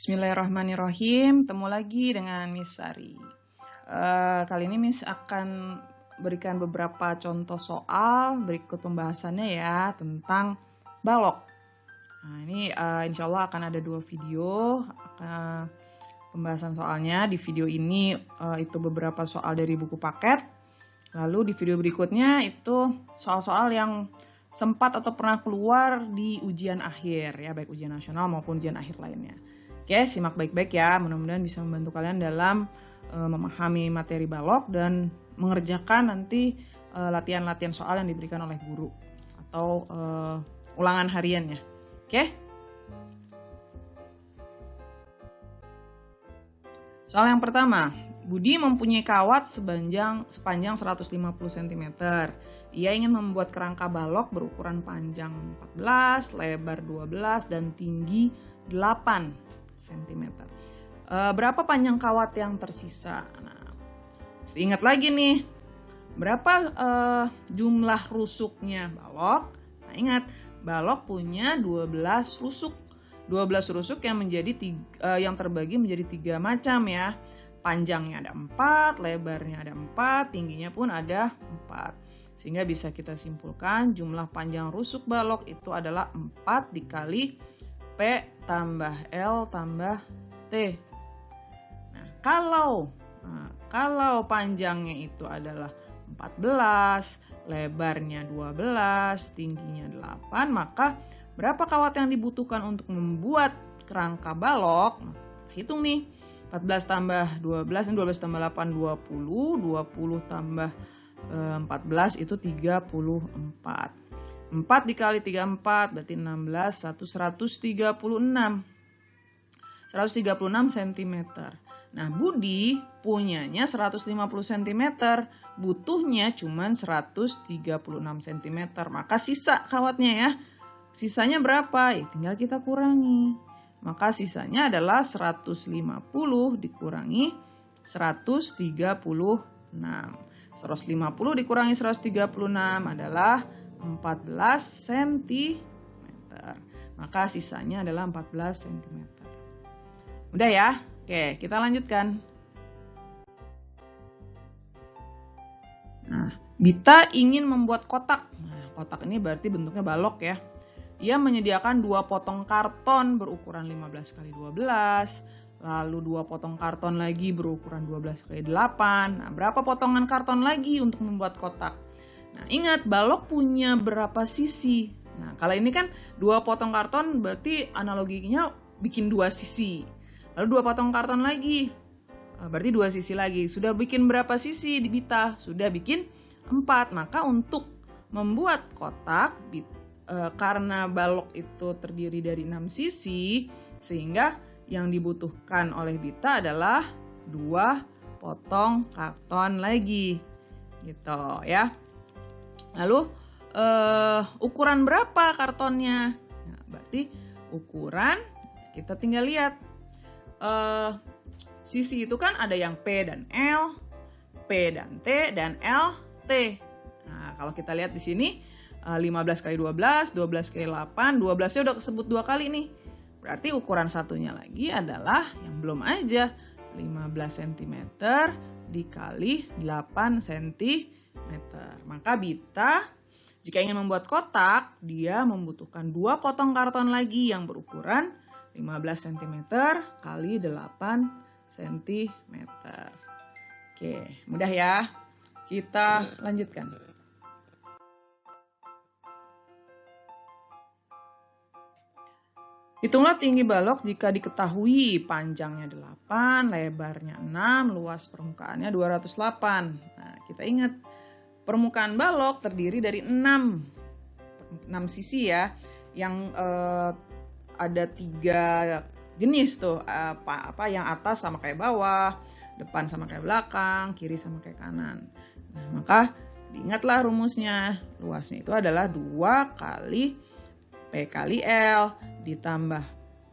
Bismillahirrahmanirrahim, ketemu lagi dengan Miss Sari. Kali ini Miss akan berikan beberapa contoh soal berikut pembahasannya ya tentang balok. Nah, ini insya Allah akan ada 2 video pembahasan soalnya. Di video ini itu beberapa soal dari buku paket. Lalu di video berikutnya itu soal-soal yang sempat atau pernah keluar di ujian akhir ya, baik ujian nasional maupun ujian akhir lainnya. Oke, simak baik-baik ya, mudah-mudahan bisa membantu kalian dalam memahami materi balok dan mengerjakan nanti latihan-latihan soal yang diberikan oleh guru atau ulangan hariannya. Oke? Soal yang pertama, Budi mempunyai kawat sepanjang 150 cm. Ia ingin membuat kerangka balok berukuran panjang 14, lebar 12, dan tinggi 8 cm. Berapa panjang kawat yang tersisa? Nah, ingat lagi nih, berapa jumlah rusuknya balok? Nah, ingat, balok punya 12 rusuk. 12 rusuk yang terbagi menjadi 3 macam ya. Panjangnya ada 4, lebarnya ada 4, tingginya pun ada 4. Sehingga bisa kita simpulkan jumlah panjang rusuk balok itu adalah 4 dikali P tambah L tambah T. Nah, kalau panjangnya itu adalah 14, lebarnya 12, tingginya 8, maka berapa kawat yang dibutuhkan untuk membuat kerangka balok? Nah, hitung nih. 14 tambah 12, 12 tambah 8, 20, 20 tambah 14 itu 34. 4 dikali 34 berarti 16, 136. 136 cm. Nah, Budi punyanya 150 cm, butuhnya cuma 136 cm. Maka sisa kawatnya ya. Sisanya berapa? Ya, tinggal kita kurangi. Maka sisanya adalah 150 dikurangi 136. 150 dikurangi 136 adalah 14 cm. Maka sisanya adalah 14 cm. Udah ya? Oke, kita lanjutkan. Nah, Bita ingin membuat kotak. Nah, kotak ini berarti bentuknya balok ya. Ia menyediakan 2 potong karton berukuran 15 x 12, lalu 2 potong karton lagi berukuran 12 x 8. Nah, berapa potongan karton lagi untuk membuat kotak? Nah, ingat, balok punya berapa sisi? Nah, kalau ini kan 2 potong karton berarti analoginya bikin 2 sisi. Lalu 2 potong karton lagi, berarti 2 sisi lagi. Sudah bikin berapa sisi di Bita? Sudah bikin 4. Maka untuk membuat kotak, karena balok itu terdiri dari 6 sisi, sehingga yang dibutuhkan oleh Bita adalah 2 potong karton lagi. Gitu ya. Lalu ukuran berapa kartonnya? Nah, berarti ukuran kita tinggal lihat. Sisi itu kan ada yang P dan L, P dan T, dan L, T. Nah, kalau kita lihat di sini 15 x 12, 12 x 8, 12-nya udah kesebut 2 kali nih. Berarti ukuran satunya lagi adalah yang belum aja, 15 cm dikali 8 cm. Maka Bita jika ingin membuat kotak, dia membutuhkan 2 potong karton lagi yang berukuran 15 cm kali 8 cm. Oke, mudah ya. Kita lanjutkan. Hitunglah tinggi balok jika diketahui panjangnya 8, lebarnya 6, luas permukaannya 208. Nah, kita ingat permukaan balok terdiri dari 6 sisi ya, yang ada 3 jenis tuh, yang atas sama kayak bawah, depan sama kayak belakang, kiri sama kayak kanan. Nah, maka diingatlah rumusnya. Luasnya itu adalah 2 kali P kali L ditambah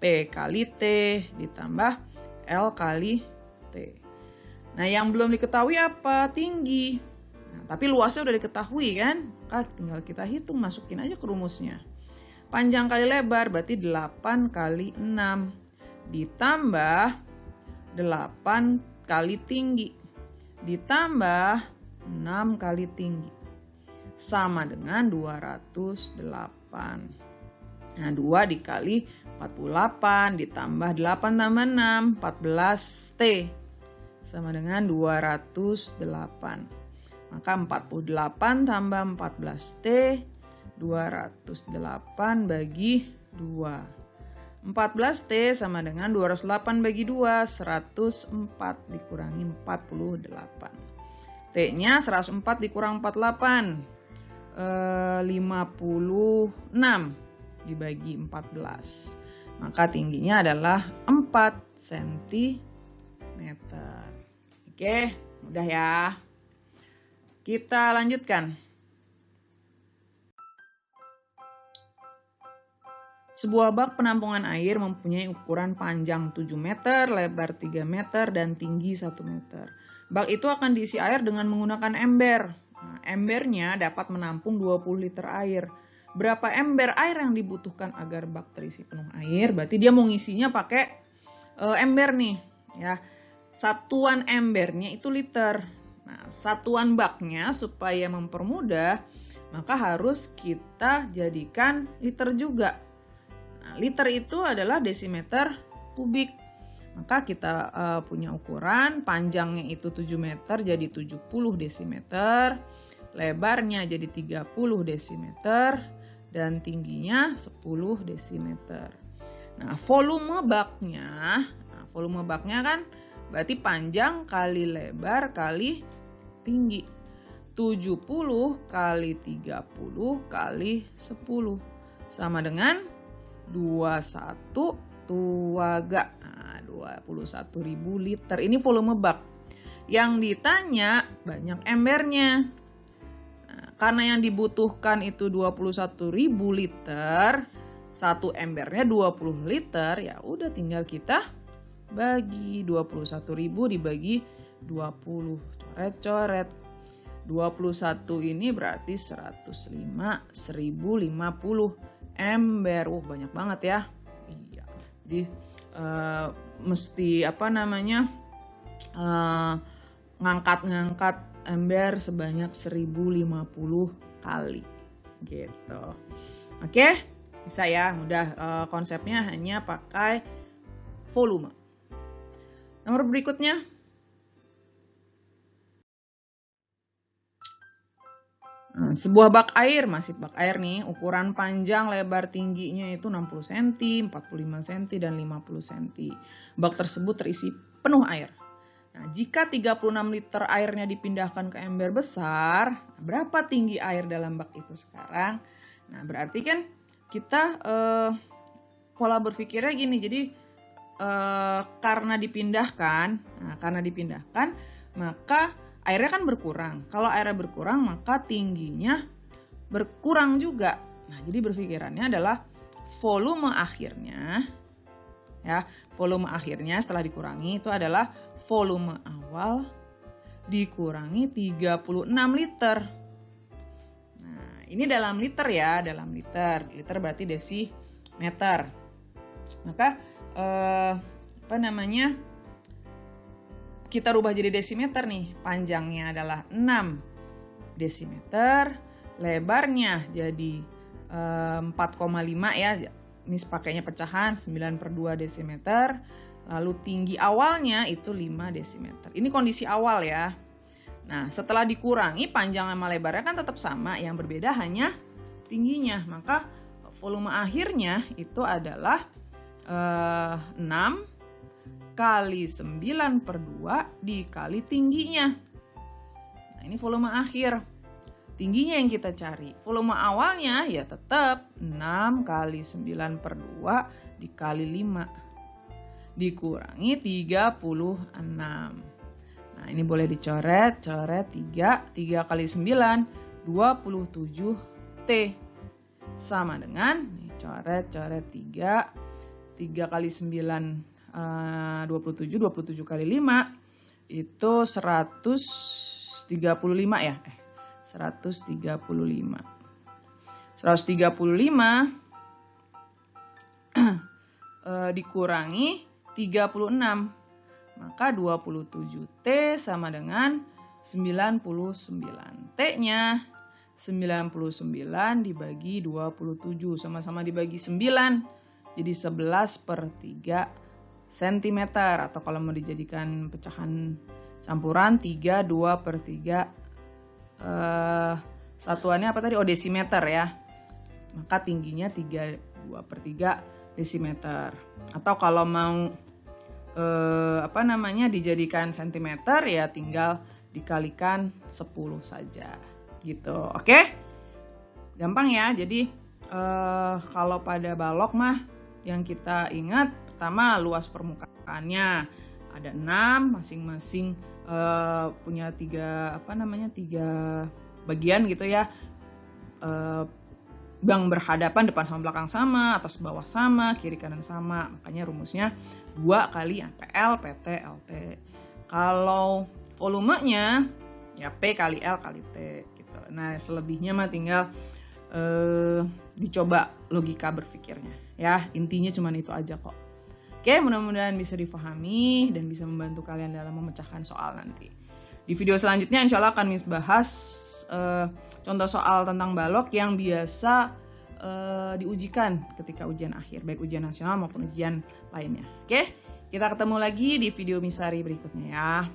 P kali T ditambah L kali T. Nah, yang belum diketahui apa? Tinggi. Nah, tapi luasnya udah diketahui kan? Maka tinggal kita hitung, masukin aja ke rumusnya. Panjang kali lebar berarti 8 kali 6 ditambah 8 kali tinggi ditambah 6 kali tinggi sama dengan 208. Nah, 2 dikali 48 ditambah 8 tambah 6, 14T sama dengan 208. Maka 48 tambah 14T, 208 bagi 2. 14T sama dengan 208 bagi 2, 104 dikurangi 48. T-nya 104 dikurang 48, 56 dibagi 14. Maka tingginya adalah 4 cm. Oke, mudah ya. Kita lanjutkan. Sebuah bak penampungan air mempunyai ukuran panjang 7 meter, lebar 3 meter, dan tinggi 1 meter. Bak itu akan diisi air dengan menggunakan ember. Nah, embernya dapat menampung 20 liter air. Berapa ember air yang dibutuhkan agar bak terisi penuh air? Berarti dia mau ngisinya pakai ember nih. Ya. Satuan embernya itu liter. Nah, satuan baknya supaya mempermudah, maka harus kita jadikan liter juga. Nah, liter itu adalah desimeter kubik. Maka kita punya ukuran, panjangnya itu 7 meter jadi 70 desimeter, lebarnya jadi 30 desimeter, dan tingginya 10 desimeter. Nah, volume baknya kan berarti panjang kali lebar kali tinggi. 70 kali 30 kali 10 sama dengan 21 tuaga. Nah, 21.000 liter. Ini volume bak. Yang ditanya banyak embernya. Nah, karena yang dibutuhkan itu 21.000 liter, satu embernya 20 liter, ya udah tinggal kita bagi 21.000 dibagi 20. Coret-coret. 21 ini berarti 105, 1050 ember. Banyak banget ya. Iya. Jadi mesti ngangkat ember sebanyak 1050 kali. Gitu. Oke? Bisa ya, mudah. Konsepnya hanya pakai volume. Nomor berikutnya. Sebuah bak air, masih bak air nih, ukuran panjang lebar tingginya itu 60 cm, 45 cm, dan 50 cm. Bak tersebut terisi penuh air. Nah, jika 36 liter airnya dipindahkan ke ember besar, berapa tinggi air dalam bak itu sekarang? Nah, berarti kan kita pola berpikirnya gini, jadi karena dipindahkan, maka airnya kan berkurang. Kalau airnya berkurang, maka tingginya berkurang juga. Nah, jadi berpikirannya adalah volume akhirnya, ya, volume akhirnya setelah dikurangi itu adalah volume awal dikurangi 36 liter. Nah, ini dalam liter ya, dalam liter. Liter berarti desimeter. Maka kita rubah jadi desimeter nih. Panjangnya adalah 6 desimeter, lebarnya jadi 4,5 ya. Mis pakainya pecahan 9/2 desimeter. Lalu tinggi awalnya itu 5 desimeter. Ini kondisi awal ya. Nah, setelah dikurangi panjang sama lebarnya kan tetap sama. Yang berbeda hanya tingginya. Maka volume akhirnya itu adalah 6 kali 9/2 dikali tingginya. Nah, ini volume akhir. Tingginya yang kita cari. Volume awalnya ya tetap 6 kali 9/2 dikali 5. Dikurangi 36. Nah, ini boleh dicoret. Coret 3. 3 kali 9, 27 T. Sama dengan, coret 3. 3 kali 9, 27 kali 5 itu 135 ya. 135 dikurangi 36. Maka 27T sama dengan 99. T-nya 99 dibagi 27. Sama-sama dibagi 9. Jadi 11/3 cm. Atau kalau mau dijadikan pecahan campuran 3, 2/3. Satuannya apa tadi? Desimeter ya. Maka tingginya 3, 2/3 desimeter. Atau kalau mau dijadikan sentimeter ya tinggal dikalikan 10 saja gitu. Oke? Gampang ya. Jadi kalau pada balok mah yang kita ingat pertama luas permukaannya ada 6, masing-masing punya 3 bagian gitu ya. Yang berhadapan depan sama belakang sama, atas bawah sama, kiri kanan sama. Makanya rumusnya 2 kali PL, PT, LT. Kalau volumenya ya P kali L kali T gitu. Nah, selebihnya mah tinggal dicoba logika berpikirnya ya. Intinya cuma itu aja kok. Oke, mudah-mudahan bisa difahami dan bisa membantu kalian dalam memecahkan soal nanti. Di video selanjutnya insya Allah akan Miss bahas contoh soal tentang balok yang biasa diujikan ketika ujian akhir, baik ujian nasional maupun ujian lainnya. Oke, kita ketemu lagi di video Miss Sari berikutnya ya.